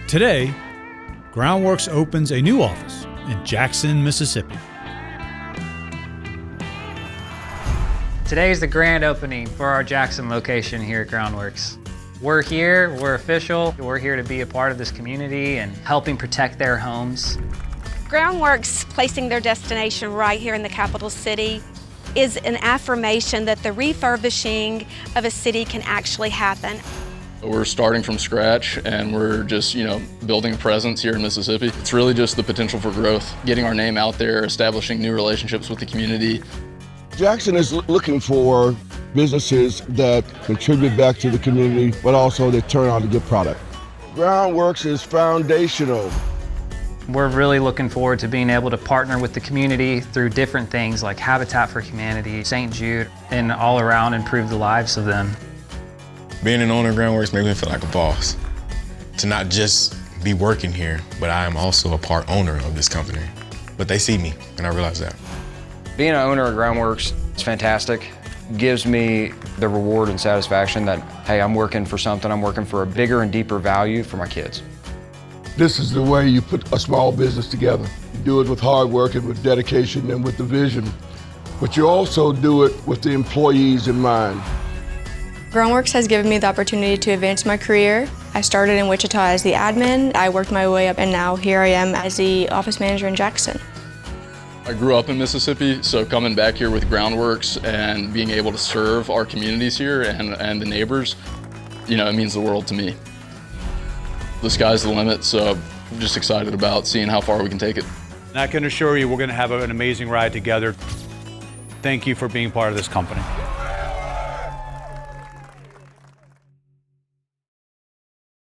Today, Groundworks opens a new office in Jackson, Mississippi. Today is the grand opening for our Jackson location here at Groundworks. We're here, we're official, we're here to be a part of this community and helping protect their homes. Groundworks placing their destination right here in the capital city is an affirmation that the refurbishing of a city can actually happen. We're starting from scratch and we're just, building a presence here in Mississippi. It's really just the potential for growth, getting our name out there, establishing new relationships with the community. Jackson is looking for businesses that contribute back to the community, but also they turn out a good product. Groundworks is foundational. We're really looking forward to being able to partner with the community through different things like Habitat for Humanity, St. Jude, and all around improve the lives of them. Being an owner of Groundworks makes me feel like a boss. To not just be working here, but I am also a part owner of this company. But they see me, and I realize that. Being an owner of Groundworks is fantastic. Gives me the reward and satisfaction that, hey, I'm working for something, I'm working for a bigger and deeper value for my kids. This is the way you put a small business together. You do it with hard work and with dedication and with the vision, but you also do it with the employees in mind. Groundworks has given me the opportunity to advance my career. I started in Wichita as the admin, I worked my way up, and now here I am as the office manager in Jackson. I grew up in Mississippi, so coming back here with Groundworks and being able to serve our communities here and the neighbors, it means the world to me. The sky's the limit, so I'm just excited about seeing how far we can take it. And I can assure you we're going to have an amazing ride together. Thank you for being part of this company.